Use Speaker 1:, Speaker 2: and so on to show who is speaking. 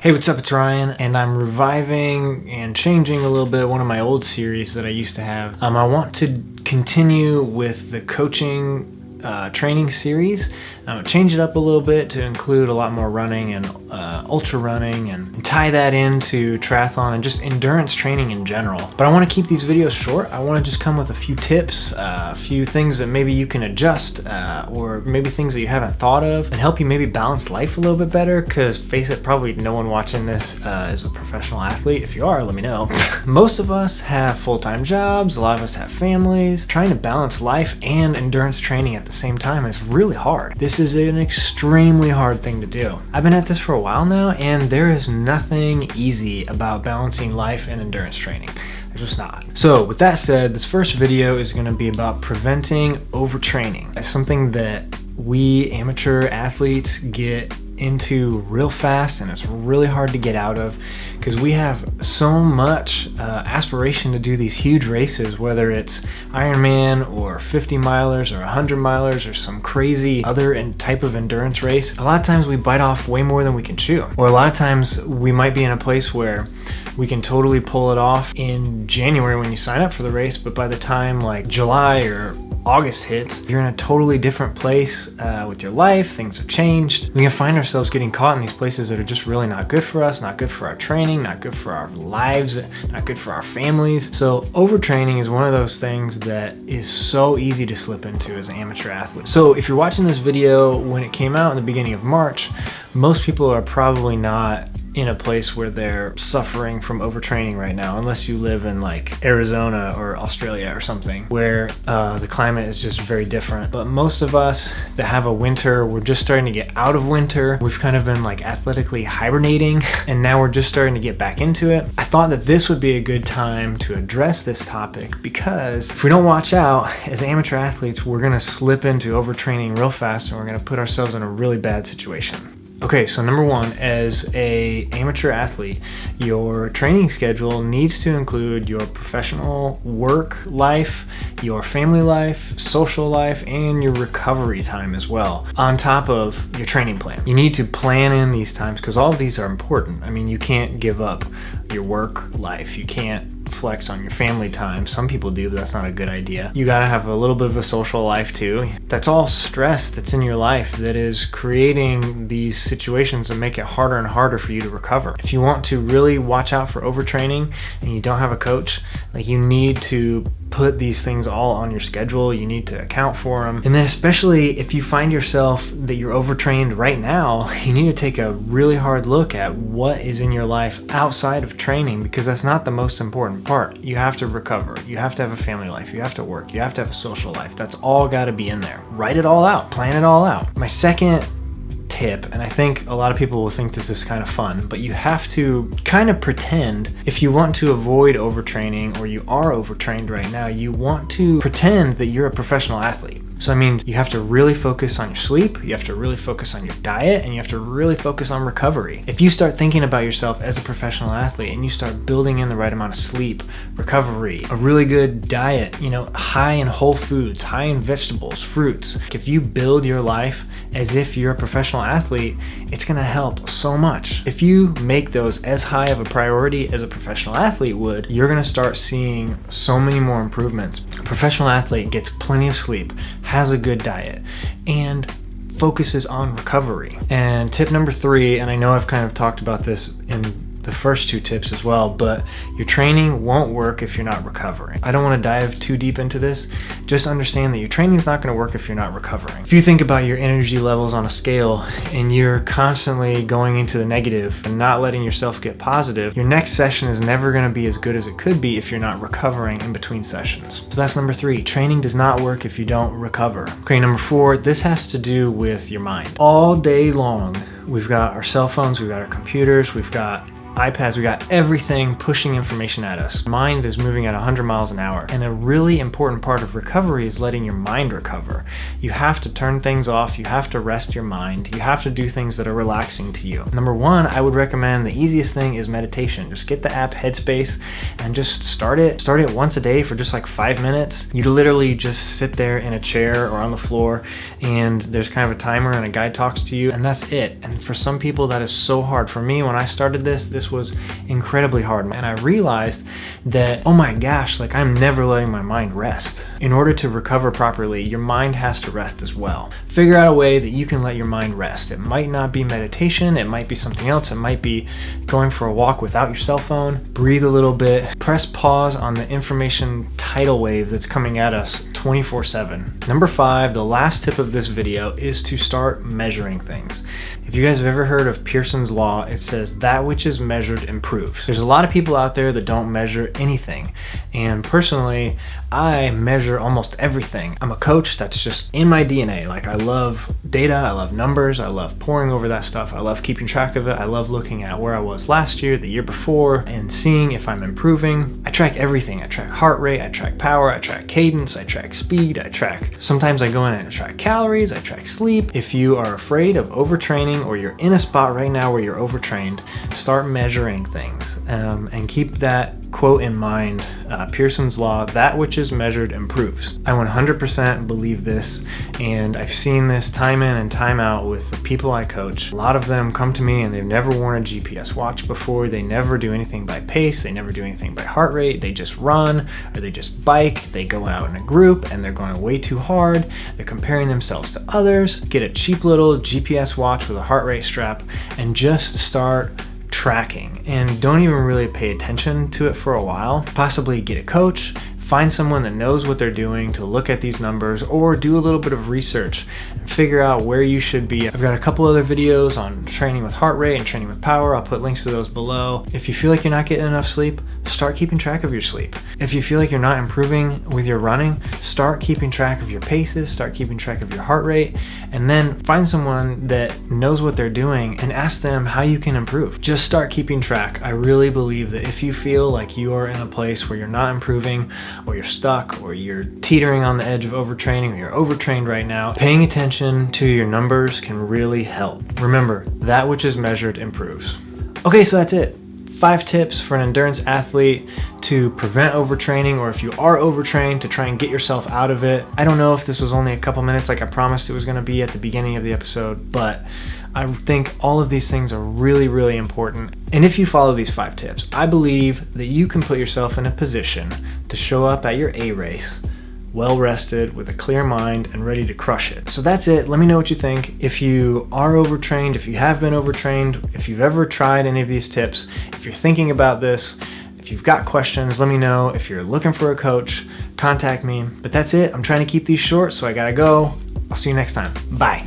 Speaker 1: Hey, what's up? It's Ryan, and I'm reviving and changing a little bit one of my old series that I used to have. I want to continue with the coaching training series, change it up a little bit to include a lot more running and ultra running and tie that into triathlon and just endurance training in general. But I want to keep these videos short. I want to just come with a few tips, a few things that maybe you can adjust or maybe things that you haven't thought of and help you maybe balance life a little bit better, because face it, probably no one watching this is a professional athlete. If you are, let me know. Most of us have full-time jobs, a lot of us have families. Trying to balance life and endurance training at the same time is really hard. This is an extremely hard thing to do. I've been at this for a while now, and there is nothing easy about balancing life and endurance training. There's just not. So with that said, this first video is going to be about preventing overtraining. It's something that we amateur athletes get into real fast, and it's really hard to get out of because we have so much aspiration to do these huge races, whether it's Ironman or 50 milers or 100 milers or some crazy other type of endurance race. A lot of times we bite off way more than we can chew, or a lot of times we might be in a place where we can totally pull it off in January when you sign up for the race, but by the time like July or August hits, you're in a totally different place with your life. Things have changed. We can find ourselves getting caught in these places that are just really not good for us, not good for our training, not good for our lives, not good for our families. So overtraining is one of those things that is so easy to slip into as an amateur athlete. So if you're watching this video when it came out in the beginning of March, most people are probably not in a place where they're suffering from overtraining right now, unless you live in like Arizona or Australia or something where the climate is just very different. But most of us that have a winter, we're just starting to get out of winter. We've kind of been like athletically hibernating, and now we're just starting to get back into it. I thought that this would be a good time to address this topic, because if we don't watch out as amateur athletes, we're gonna slip into overtraining real fast, and we're gonna put ourselves in a really bad situation. Okay, so number one, as a amateur athlete, your training schedule needs to include your professional work life, your family life, social life, and your recovery time as well, on top of your training plan. You need to plan in these times because all of these are important. I mean, you can't give up your work life. You can't flex on your family time. Some people do, but that's not a good idea. You gotta have a little bit of a social life too. That's all stress that's in your life that is creating these situations that make it harder and harder for you to recover. If you want to really watch out for overtraining and you don't have a coach, like, you need to put these things all on your schedule. You need to account for them. And then especially if you find yourself that you're overtrained right now, you need to take a really hard look at what is in your life outside of training, because that's not the most important part. You have to recover. You have to have a family life. You have to work. You have to have a social life. That's all got to be in there. Write it all out. Plan it all out. My second tip, and I think a lot of people will think this is kind of fun, but you have to kind of pretend, if you want to avoid overtraining or you are overtrained right now, you want to pretend that you're a professional athlete. So that means you have to really focus on your sleep, you have to really focus on your diet, and you have to really focus on recovery. If you start thinking about yourself as a professional athlete and you start building in the right amount of sleep, recovery, a really good diet, high in whole foods, high in vegetables, fruits. If you build your life as if you're a professional athlete, it's gonna help so much. If you make those as high of a priority as a professional athlete would, you're gonna start seeing so many more improvements. A professional athlete gets plenty of sleep, has a good diet, and focuses on recovery. And tip number 3, and I know I've kind of talked about this in the first 2 tips as well, but your training won't work if you're not recovering. I don't want to dive too deep into this. Just understand that your training is not going to work if you're not recovering. If you think about your energy levels on a scale and you're constantly going into the negative and not letting yourself get positive, your next session is never going to be as good as it could be if you're not recovering in between sessions. So that's number 3. Training does not work if you don't recover. Okay, number 4, this has to do with your mind. All day long, we've got our cell phones, we've got our computers, we've got iPads, we got everything pushing information at us. Mind is moving at 100 miles an hour. And a really important part of recovery is letting your mind recover. You have to turn things off. You have to rest your mind. You have to do things that are relaxing to you. Number one, I would recommend the easiest thing is meditation. Just get the app Headspace and just start it once a day for just like 5 minutes. You literally just sit there in a chair or on the floor, and there's kind of a timer and a guy talks to you, and that's it. And for some people that is so hard. For me, when I started this was incredibly hard, and I realized that, oh my gosh, like I'm never letting my mind rest. In order to recover properly, your mind has to rest as well. Figure out a way that you can let your mind rest. It might not be meditation, it might be something else. It might be going for a walk without your cell phone. Breathe a little bit. Press pause on the information tidal wave that's coming at us 24/7. Number 5, the last tip of this video is to start measuring things. If you guys have ever heard of Pearson's Law, it says that which is measured improves. There's a lot of people out there that don't measure anything. And personally, I measure almost everything. I'm a coach, that's just in my DNA. Like I love data, I love numbers, I love poring over that stuff, I love keeping track of it, I love looking at where I was last year, the year before, and seeing if I'm improving. I track everything. I track heart rate, I track power, I track cadence, I track speed, sometimes I go in and I track calories, I track sleep. If you are afraid of overtraining or you're in a spot right now where you're overtrained, start measuring things and keep that quote in mind. Pearson's Law, that which is measured improves. I 100% believe this, and I've seen this time in and time out with the people I coach. A lot of them come to me and they've never worn a GPS watch before. They never do anything by pace. They never do anything by heart rate. They just run or they just bike. They go out in a group and they're going way too hard. They're comparing themselves to others. Get a cheap little GPS watch with a heart rate strap and just start tracking, and don't even really pay attention to it for a while. Possibly get a coach, find someone that knows what they're doing to look at these numbers, or do a little bit of research and figure out where you should be. I've got a couple other videos on training with heart rate and training with power. I'll put links to those below. If you feel like you're not getting enough sleep, start keeping track of your sleep. If you feel like you're not improving with your running, start keeping track of your paces, start keeping track of your heart rate, and then find someone that knows what they're doing and ask them how you can improve. Just start keeping track. I really believe that if you feel like you are in a place where you're not improving, or you're stuck, or you're teetering on the edge of overtraining, or you're overtrained right now, paying attention to your numbers can really help. Remember, that which is measured improves. Okay, so that's it. 5 tips for an endurance athlete to prevent overtraining, or if you are overtrained, to try and get yourself out of it. I don't know if this was only a couple minutes like I promised it was going to be at the beginning of the episode, but I think all of these things are really, really important. And if you follow these 5 tips, I believe that you can put yourself in a position to show up at your A race well rested, with a clear mind, and ready to crush it. So that's it. Let me know what you think. If you are overtrained, if you have been overtrained, if you've ever tried any of these tips, if you're thinking about this, if you've got questions, let me know. If you're looking for a coach, contact me. But that's it. I'm trying to keep these short, so I gotta go. I'll see you next time. Bye.